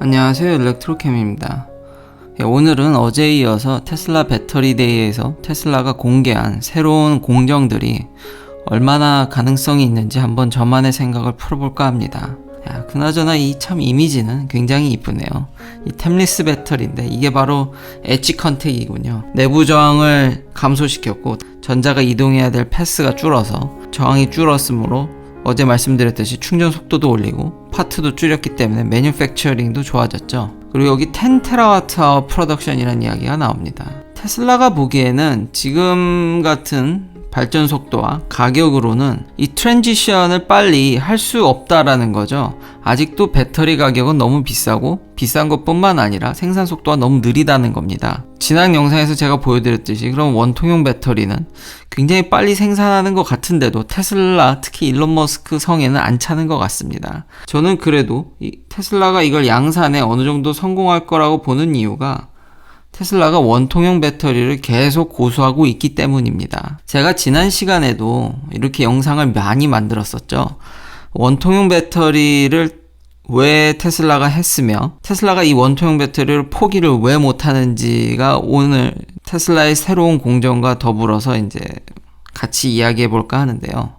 안녕하세요, 일렉트로캠입니다. 오늘은 어제에 이어서 테슬라 배터리 데이에서 테슬라가 공개한 새로운 공정들이 얼마나 가능성이 있는지 한번 저만의 생각을 풀어볼까 합니다. 그나저나 이 참 이미지는 굉장히 이쁘네요. 이 템리스 배터리인데 이게 바로 엣지 컨택이군요. 내부 저항을 감소시켰고 전자가 이동해야 될 패스가 줄어서 저항이 줄었으므로 어제 말씀드렸듯이 충전 속도도 올리고 파트도 줄였기 때문에 매뉴팩처링도 좋아졌죠. 그리고 여기 10TWh 프로덕션이라는 이야기가 나옵니다. 테슬라가 보기에는 지금 같은 발전 속도와 가격으로는 이 트랜지션을 빨리 할 수 없다라는 거죠. 아직도 배터리 가격은 너무 비싸고 비싼 것뿐만 아니라 생산 속도가 너무 느리다는 겁니다. 지난 영상에서 제가 보여드렸듯이 그럼 원통형 배터리는 굉장히 빨리 생산하는 것 같은데도 테슬라, 특히 일론 머스크 성에는 안 차는 것 같습니다. 저는 그래도 이 테슬라가 이걸 양산에 어느 정도 성공할 거라고 보는 이유가 테슬라가 원통형 배터리를 계속 고수하고 있기 때문입니다. 제가 지난 시간에도 이렇게 영상을 많이 만들었었죠. 원통형 배터리를 왜 테슬라가 했으며 테슬라가 이 원통형 배터리를 포기를 왜 못하는지가 오늘 테슬라의 새로운 공정과 더불어서 이제 같이 이야기해 볼까 하는데요.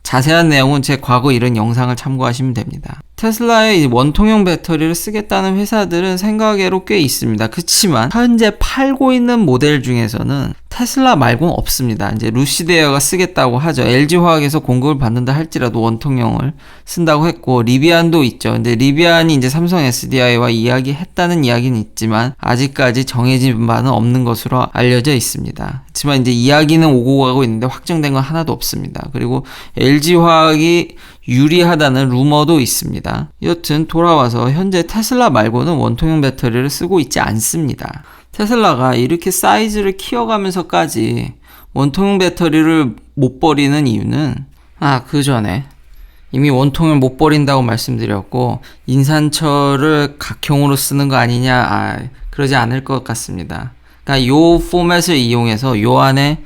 자세한 내용은 제 과거 이런 영상을 참고하시면 됩니다. 테슬라의 원통형 배터리를 쓰겠다는 회사들은 생각외로 꽤 있습니다. 그렇지만 현재 팔고 있는 모델 중에서는 테슬라 말고는 없습니다. 이제 루시드에어가 쓰겠다고 하죠. LG화학에서 공급을 받는다 할지라도 원통형을 쓴다고 했고 리비안도 있죠. 근데 리비안이 이제 삼성 SDI와 이야기했다는 이야기는 있지만 아직까지 정해진 바는 없는 것으로 알려져 있습니다. 그렇지만 이제 이야기는 오고 가고 있는데 확정된 건 하나도 없습니다. 그리고 LG화학이 유리하다는 루머도 있습니다. 여튼 돌아와서 현재 테슬라 말고는 원통형 배터리를 쓰고 있지 않습니다. 테슬라가 이렇게 사이즈를 키워가면서까지 원통형 배터리를 못 버리는 이유는 그 전에 이미 원통을 못 버린다고 말씀드렸고 인산철을 각형으로 쓰는 거 아니냐 그러지 않을 것 같습니다. 그러니까 요 포맷을 이용해서 요 안에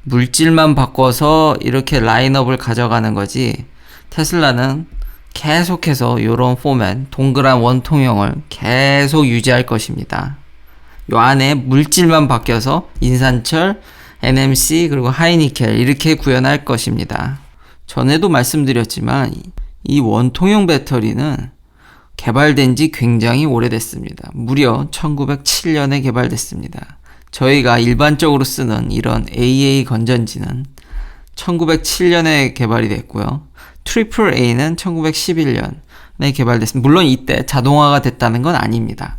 물질만 바꿔서 이렇게 라인업을 가져가는 거지 테슬라는 계속해서 이런 포맷, 동그란 원통형을 계속 유지할 것입니다. 요 안에 물질만 바뀌어서 인산철, NMC 그리고 하이니켈 이렇게 구현할 것입니다. 전에도 말씀드렸지만 이 원통형 배터리는 개발된 지 굉장히 오래됐습니다. 무려 1907년에 개발됐습니다. 저희가 일반적으로 쓰는 이런 AA 건전지는 1907년에 개발이 됐고요. 트리플 A는 1911년에 개발됐습니다. 물론 이때 자동화가 됐다는 건 아닙니다.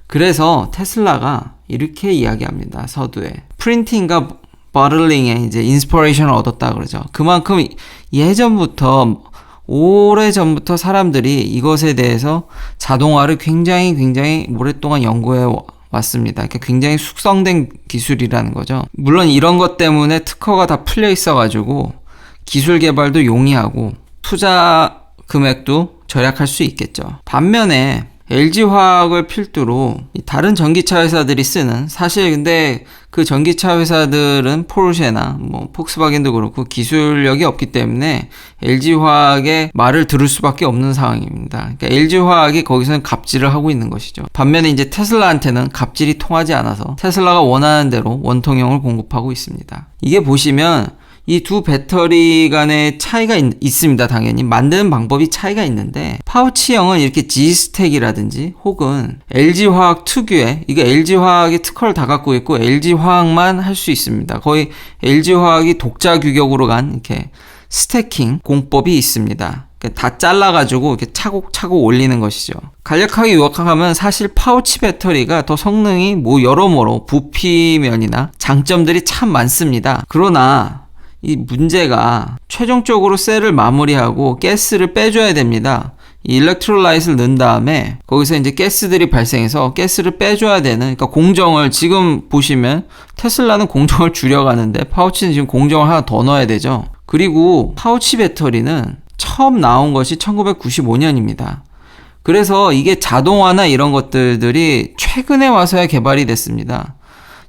그래서 테슬라가 이렇게 이야기합니다. 서두에 프린팅과 버틀링에 이제 인스퍼레이션을 얻었다 그러죠. 그만큼 예전부터 오래전부터 사람들이 이것에 대해서 자동화를 굉장히 오랫동안 연구해 왔습니다. 그러니까 굉장히 숙성된 기술이라는 거죠. 물론 이런 것 때문에 특허가 다 풀려 있어가지고 기술 개발도 용이하고 투자 금액도 절약할 수 있겠죠. 반면에 LG화학을 필두로 다른 전기차 회사들이 쓰는 사실 근데 그 전기차 회사들은 포르쉐나 폭스바겐도 그렇고 기술력이 없기 때문에 LG화학의 말을 들을 수밖에 없는 상황입니다. 그러니까 LG화학이 거기서는 갑질을 하고 있는 것이죠. 반면에 이제 테슬라한테는 갑질이 통하지 않아서 테슬라가 원하는 대로 원통형을 공급하고 있습니다. 이게 보시면 이 두 배터리 간의 차이가 있습니다. 당연히 만드는 방법이 차이가 있는데 파우치형은 이렇게 G스택이라든지 혹은 LG화학 특유의 이게 LG화학이 특허를 다 갖고 있고 LG화학만 할 수 있습니다. 거의 LG화학이 독자 규격으로 간 이렇게 스태킹 공법이 있습니다. 다 잘라가지고 이렇게 차곡차곡 올리는 것이죠. 간략하게 요약하면 사실 파우치 배터리가 더 성능이 여러모로 부피면이나 장점들이 참 많습니다. 그러나 이 문제가 최종적으로 셀을 마무리하고 가스를 빼줘야 됩니다. 이 일렉트롤라이트를 넣은 다음에 거기서 이제 가스들이 발생해서 가스를 빼줘야 되는 그러니까 공정을 지금 보시면 테슬라는 공정을 줄여가는데 파우치는 지금 공정을 하나 더 넣어야 되죠. 그리고 파우치 배터리는 처음 나온 것이 1995년입니다. 그래서 이게 자동화나 이런 것들이 최근에 와서야 개발이 됐습니다.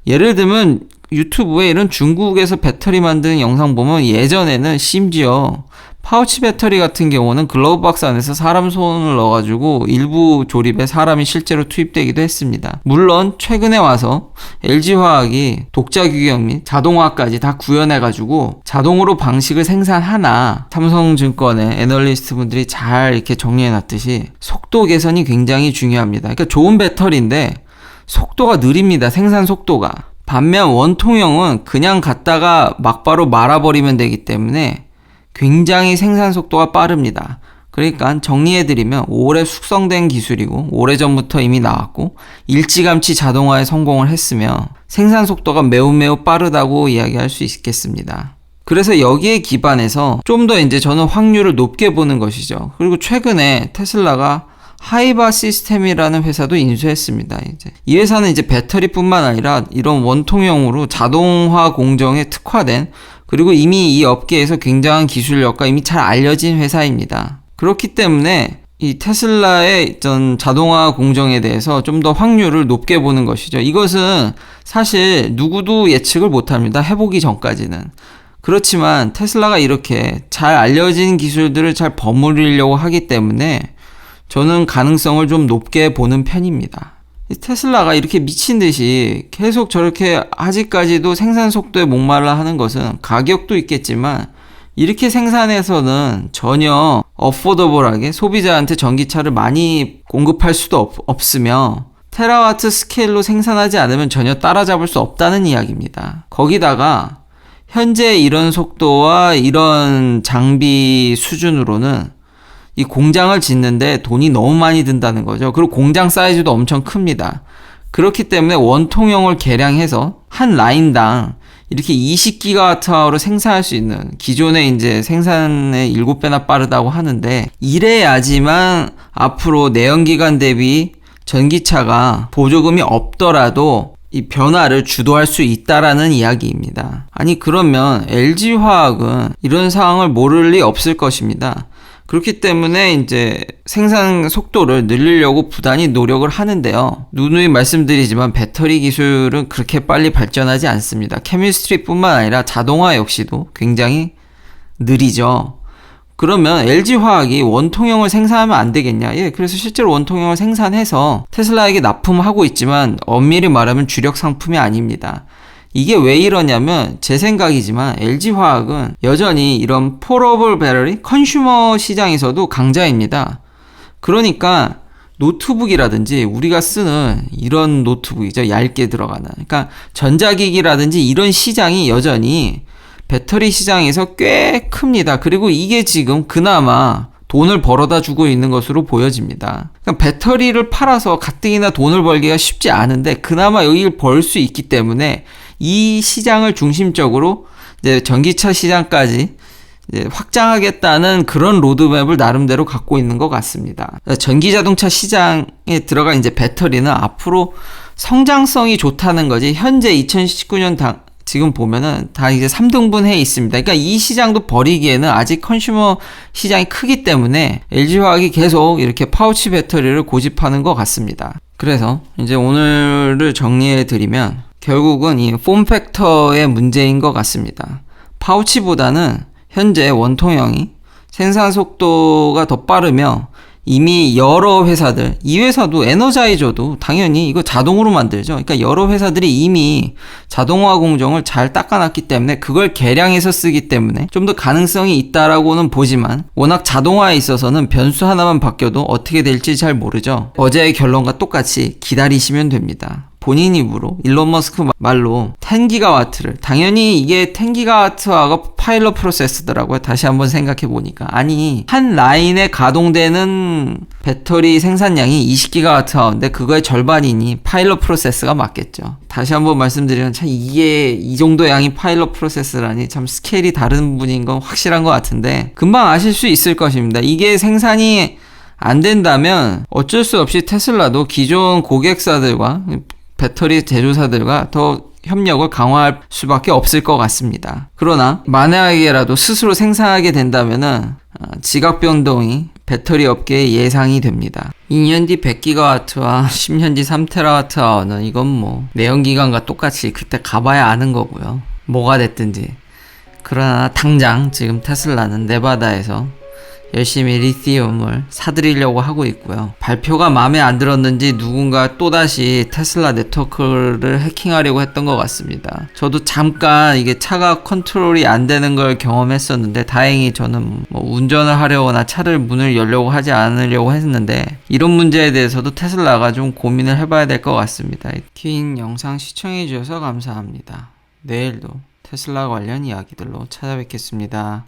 예를 들면 유튜브에 이런 중국에서 배터리 만드는 영상 보면 예전에는 심지어 파우치 배터리 같은 경우는 글러브 박스 안에서 사람 손을 넣어가지고 일부 조립에 사람이 실제로 투입되기도 했습니다. 물론 최근에 와서 LG화학이 독자 규격 및 자동화까지 다 구현해가지고 자동으로 방식을 생산하나 삼성증권의 애널리스트 분들이 잘 이렇게 정리해놨듯이 속도 개선이 굉장히 중요합니다. 그러니까 좋은 배터리인데 속도가 느립니다. 생산 속도가. 반면 원통형은 그냥 갖다가 막바로 말아버리면 되기 때문에 굉장히 생산 속도가 빠릅니다. 그러니까 정리해드리면 오래 숙성된 기술이고 오래전부터 이미 나왔고 일찌감치 자동화에 성공을 했으며 생산 속도가 매우 빠르다고 이야기할 수 있겠습니다. 그래서 여기에 기반해서 좀 더 이제 저는 확률을 높게 보는 것이죠. 그리고 최근에 테슬라가 하이바 시스템이라는 회사도 인수했습니다. 이 회사는 이제 배터리뿐만 아니라 이런 원통형으로 자동화 공정에 특화된 그리고 이미 이 업계에서 굉장한 기술력과 이미 잘 알려진 회사입니다. 그렇기 때문에 이 테슬라의 전 자동화 공정에 대해서 좀 더 확률을 높게 보는 것이죠. 이것은 사실 누구도 예측을 못합니다. 해보기 전까지는. 그렇지만 테슬라가 이렇게 잘 알려진 기술들을 잘 버무리려고 하기 때문에 저는 가능성을 좀 높게 보는 편입니다. 테슬라가 이렇게 미친 듯이 계속 저렇게 아직까지도 생산 속도에 목말라 하는 것은 가격도 있겠지만 이렇게 생산해서는 전혀 어포더블하게 소비자한테 전기차를 많이 공급할 수도 없으며 테라와트 스케일로 생산하지 않으면 전혀 따라잡을 수 없다는 이야기입니다. 거기다가 현재 이런 속도와 이런 장비 수준으로는 이 공장을 짓는데 돈이 너무 많이 든다는 거죠. 그리고 공장 사이즈도 엄청 큽니다. 그렇기 때문에 원통형을 개량해서 한 라인당 이렇게 20GWh로 생산할 수 있는 기존의 이제 생산의 7배나 빠르다고 하는데 이래야지만 앞으로 내연기관 대비 전기차가 보조금이 없더라도 이 변화를 주도할 수 있다라는 이야기입니다. 아니 그러면 LG화학은 이런 상황을 모를 리 없을 것입니다. 그렇기 때문에 이제 생산 속도를 늘리려고 부단히 노력을 하는데요. 누누이 말씀드리지만 배터리 기술은 그렇게 빨리 발전하지 않습니다. 케미스트리뿐만 아니라 자동화 역시도 굉장히 느리죠. 그러면 LG화학이 원통형을 생산하면 안 되겠냐? 예, 그래서 실제로 원통형을 생산해서 테슬라에게 납품하고 있지만 엄밀히 말하면 주력 상품이 아닙니다. 이게 왜 이러냐면 제 생각이지만 LG화학은 여전히 이런 폴더블 배터리 컨슈머 시장에서도 강자입니다. 그러니까 노트북이라든지 우리가 쓰는 이런 노트북이죠. 얇게 들어가는. 그러니까 전자기기라든지 이런 시장이 여전히 배터리 시장에서 꽤 큽니다. 그리고 이게 지금 그나마 돈을 벌어다 주고 있는 것으로 보여집니다. 그러니까 배터리를 팔아서 가뜩이나 돈을 벌기가 쉽지 않은데 그나마 여기를 벌 수 있기 때문에 이 시장을 중심적으로 이제 전기차 시장까지 이제 확장하겠다는 그런 로드맵을 나름대로 갖고 있는 것 같습니다. 전기자동차 시장에 들어간 이제 배터리는 앞으로 성장성이 좋다는 거지. 현재 2019년 지금 보면은 다 이제 3등분해 있습니다. 그러니까 이 시장도 버리기에는 아직 컨슈머 시장이 크기 때문에 LG화학이 계속 이렇게 파우치 배터리를 고집하는 것 같습니다. 그래서 이제 오늘을 정리해 드리면 결국은 이 폼팩터의 문제인 것 같습니다. 파우치보다는 현재 원통형이 생산 속도가 더 빠르며 이미 여러 회사들, 이 회사도 에너자이저도 당연히 이거 자동으로 만들죠. 그러니까 여러 회사들이 이미 자동화 공정을 잘 닦아놨기 때문에 그걸 개량해서 쓰기 때문에 좀 더 가능성이 있다라고는 보지만 워낙 자동화에 있어서는 변수 하나만 바뀌어도 어떻게 될지 잘 모르죠. 어제의 결론과 똑같이 기다리시면 됩니다. 본인 입으로 일론 머스크 말로 10GW를 당연히 이게 10GW가 파일럿 프로세스더라고요. 다시 한번 생각해 보니까 아니 한 라인에 가동되는 배터리 생산량이 20GWh인데 그거의 절반이니 파일럿 프로세스가 맞겠죠. 다시 한번 말씀드리면 참 이게 이 정도 양이 파일럿 프로세스라니 참 스케일이 다른 분인 건 확실한 것 같은데 금방 아실 수 있을 것입니다. 이게 생산이 안 된다면 어쩔 수 없이 테슬라도 기존 고객사들과 배터리 제조사들과 더 협력을 강화할 수밖에 없을 것 같습니다. 그러나 만약에라도 스스로 생산하게 된다면은 지각 변동이 배터리 업계에 예상이 됩니다. 2년 뒤 100GW와 10년 뒤 3TWh는 이건 뭐 내연기관과 똑같이 그때 가봐야 아는 거고요. 뭐가 됐든지. 그러나 당장 지금 테슬라는 네바다에서 열심히 리튬을 사들이려고 하고 있고요. 발표가 마음에 안 들었는지 누군가 또다시 테슬라 네트워크를 해킹하려고 했던 것 같습니다. 저도 잠깐 이게 차가 컨트롤이 안 되는 걸 경험했었는데 다행히 저는 뭐 운전을 하려거나 차를 문을 열려고 하지 않으려고 했는데 이런 문제에 대해서도 테슬라가 좀 고민을 해봐야 될 것 같습니다. 긴 영상 시청해 주셔서 감사합니다. 내일도 테슬라 관련 이야기들로 찾아뵙겠습니다.